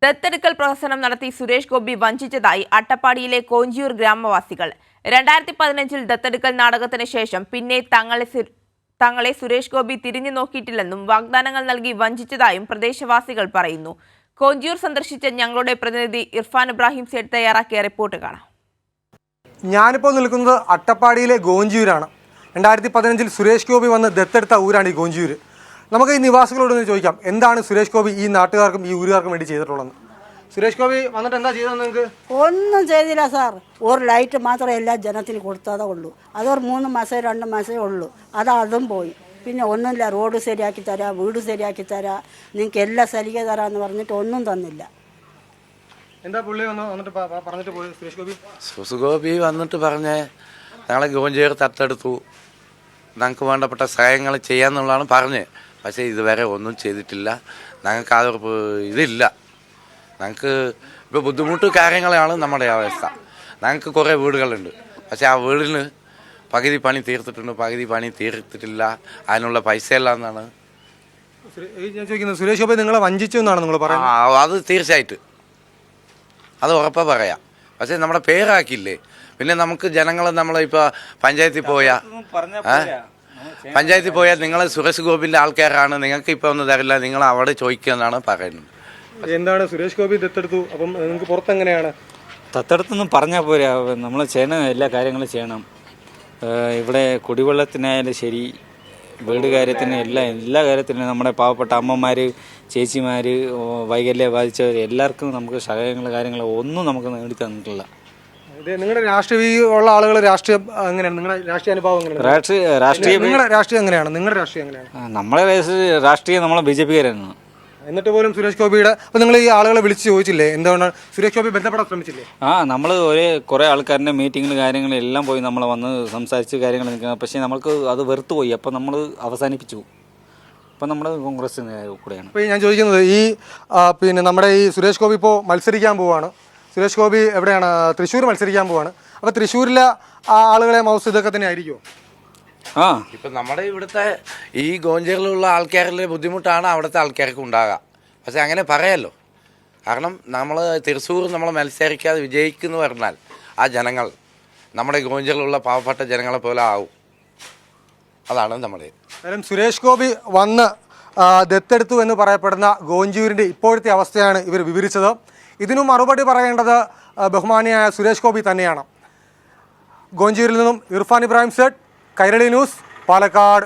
ദത്തെടുക്കൽ പ്രഹസനം നടത്തി സുരേഷ് ഗോപി വഞ്ചിച്ചതായി അട്ടപ്പാടിയിലെ കോഞ്ചിയൂർ ഗ്രാമവാസികൾ. 2015-ൽ ദത്തെടുക്കൽ നാടകത്തിന് ശേഷം പിന്നെ തങ്ങളെ സുരേഷ് ഗോപി തിരിഞ്ഞു നോക്കിയിട്ടില്ലെന്നും വാഗ്ദാനങ്ങൾ നൽകി വഞ്ചിച്ചതായും പ്രദേശവാസികൾ പറയുന്നു. കോഞ്ചിയൂർ സന്ദർശിച്ച ഞങ്ങളുടെ പ്രതിനിധി ഇർഫാൻ ഇബ്രാഹിം സേഠ് തയ്യാറാക്കിയ റിപ്പോർട്ട് കാണാം. ഞാനിപ്പോൾ നിൽക്കുന്നത് അട്ടപ്പാടിയിലെ ഗോഞ്ചിയൂരാണ്. 2015-ൽ സുരേഷ് ഗോപി വന്ന് ദത്തെടുത്ത ഊരാണ് ഈ ഗോഞ്ചിയൂർ. നമുക്ക് ഈ നിവാസികളോടൊന്ന് ചോദിക്കാം, എന്താണ് സുരേഷ് ഗോപി ഈ നാട്ടുകാർക്കും ഈ ഊരുകാർക്കും വേണ്ടി ചെയ്തിട്ടുള്ളത്? സുരേഷ് ഗോപി വന്നിട്ട് എന്താ ചെയ്തത്? നിങ്ങൾക്ക് ഒന്നും ചെയ്തില്ല സാർ. ഒരു ലൈറ്റ് മാത്രമേ എല്ലാ ജനത്തിന് കൊടുത്തതേ ഉള്ളൂ. അതൊരു 3 മാസം 2 മാസമേ ഉള്ളൂ. അതും പോയി. പിന്നെ ഒന്നുമില്ല. റോഡ് ശരിയാക്കി തരാം, വീട് ശരിയാക്കി തരാം, നിങ്ങൾക്ക് എല്ലാം സലിക തരാമെന്ന് പറഞ്ഞിട്ട് ഒന്നും തന്നില്ല. എന്താ പുള്ളി വന്നിട്ട് പറഞ്ഞിട്ട് പോയി സുരേഷ് ഗോപി വന്നിട്ട് പറഞ്ഞേ ഞങ്ങളെ ഗോഞ്ചിയൂർ തത്തെടുത്തു, ഞങ്ങൾക്ക് വേണ്ടപ്പെട്ട സഹായങ്ങൾ ചെയ്യാമെന്നുള്ളതാണ് പറഞ്ഞത്. പക്ഷേ ഇതുവരെ ഒന്നും ചെയ്തിട്ടില്ല. ഞങ്ങൾക്ക് അതൊരു ഇതില്ല. ഞങ്ങൾക്ക് ഇപ്പോൾ ബുദ്ധിമുട്ട് കാര്യങ്ങളാണ് നമ്മുടെ അവസ്ഥ. ഞങ്ങൾക്ക് കുറേ വീടുകളുണ്ട്. പക്ഷേ ആ വീടിന് പകുതി പണി തീർത്തിട്ടുണ്ട്, പകുതി പണി തീർത്തിട്ടില്ല. അതിനുള്ള പൈസ എല്ലാം എന്നാണ് ഞാൻ ചോദിക്കുന്നത്. സുരേഷ് ഗോപി നിങ്ങളെ വഞ്ചിച്ചു എന്നാണ് നിങ്ങൾ പറയുന്നത്? അത് തീർച്ചയായിട്ടും അത് ഉറപ്പാ പറയാം. പക്ഷേ നമ്മുടെ പേരാക്കിയില്ലേ. പിന്നെ നമുക്ക് ജനങ്ങൾ നമ്മളിപ്പോൾ പഞ്ചായത്തിൽ പോയാൽ നിങ്ങൾ സുരേഷ് ഗോപിൻ്റെ ആൾക്കാരാണ്, നിങ്ങൾക്ക് ഇപ്പോൾ ഒന്നും തരില്ല, നിങ്ങൾ അവിടെ ചോദിക്കുമെന്നാണ് പറയുന്നത്. എന്താണ് സുരേഷ് ഗോപി ദത്തെടുത്തു, അപ്പം നിങ്ങൾക്ക് പുറത്തെങ്ങനെയാണ്? ദത്തെടുത്തൊന്നും പറഞ്ഞാൽ പോരാ, നമ്മൾ ചെയ്യണം, എല്ലാ കാര്യങ്ങളും ചെയ്യണം. ഇവിടെ കുടിവെള്ളത്തിനായാലും ശരി, വീട് കാര്യത്തിന് എല്ലാ കാര്യത്തിനും നമ്മുടെ പാവപ്പെട്ട അമ്മമാർ, ചേച്ചിമാർ, വൈകല്യം ബാധിച്ചവർ എല്ലാവർക്കും നമുക്ക് സഹായങ്ങൾ കാര്യങ്ങൾ ഒന്നും നമുക്ക് നേടി തന്നിട്ടില്ല. നിങ്ങളുടെ രാഷ്ട്രീയമുള്ള ആളുകൾ രാഷ്ട്രീയം എങ്ങനെയാണ്? നിങ്ങളുടെ രാഷ്ട്രീയ അനുഭവം എങ്ങനെയാണ്? നിങ്ങളുടെ രാഷ്ട്രീയം എങ്ങനെയാണ്? നമ്മളെ രാഷ്ട്രീയം നമ്മളെ BJP-കാരാണ്. എന്നിട്ട് പോലും സുരേഷ് ഗോപിയുടെ അപ്പോൾ നിങ്ങൾ ഈ ആളുകളെ വിളിച്ച് ചോദിച്ചില്ലേ എന്തുകൊണ്ടാണ് സുരേഷ് ഗോപി ബന്ധപ്പെടാൻ ശ്രമിച്ചില്ലേ? നമ്മൾ കുറേ ആൾക്കാരുടെ മീറ്റിങ്ങിൽ കാര്യങ്ങളും എല്ലാം പോയി നമ്മൾ വന്ന് സംസാരിച്ച് കാര്യങ്ങൾ നിൽക്കുന്നത്. പക്ഷേ നമ്മൾക്ക് അത് വെറുത്തു പോയി. അപ്പോൾ നമ്മൾ അവസാനിപ്പിച്ചു. അപ്പം നമ്മൾ കോൺഗ്രസിന് കൂടെയാണ്. അപ്പോൾ ഞാൻ ചോദിക്കുന്നത് ഈ പിന്നെ നമ്മുടെ ഈ സുരേഷ് ഗോപി ഇപ്പോൾ മത്സരിക്കാൻ പോവുകയാണ്. സുരേഷ് ഗോപി എവിടെയാണ്? തൃശ്ശൂർ മത്സരിക്കാൻ പോവാണ്. അപ്പോൾ തൃശ്ശൂരിലെ ആളുകളെ മൗസ് ഇതൊക്കെ തന്നെ ആയിരിക്കുമോ? ഇപ്പം നമ്മുടെ ഇവിടുത്തെ ഈ ഗോഞ്ചിയൂരിലുള്ള ആൾക്കാരുടെ ബുദ്ധിമുട്ടാണ് അവിടുത്തെ ആൾക്കാർക്ക് ഉണ്ടാകുക. പക്ഷെ അങ്ങനെ പറയാമല്ലോ. കാരണം നമ്മൾ തൃശ്ശൂർ നമ്മൾ മത്സരിക്കാതെ വിജയിക്കുന്നു പറഞ്ഞാൽ ആ ജനങ്ങൾ നമ്മുടെ ഗോഞ്ചിയൂരിലുള്ള പാവപ്പെട്ട ജനങ്ങളെ പോലെ ആവും. അതാണ് നമ്മുടെ സുരേഷ് ഗോപി വന്ന് ദത്തെടുത്തു എന്ന് പറയപ്പെടുന്ന ഗോഞ്ചിയൂരിൻ്റെ ഇപ്പോഴത്തെ അവസ്ഥയാണ് ഇവർ വിവരിച്ചത്. ഇതിനു മറുപടി പറയേണ്ടത് ബഹുമാനിയായ സുരേഷ് ഗോപി തന്നെയാണ്. ഗോഞ്ചിയൂരിൽ നിന്നും ഇർഫാൻ ഇബ്രാഹിം സേഠ്, കൈരളി ന്യൂസ്, പാലക്കാട്.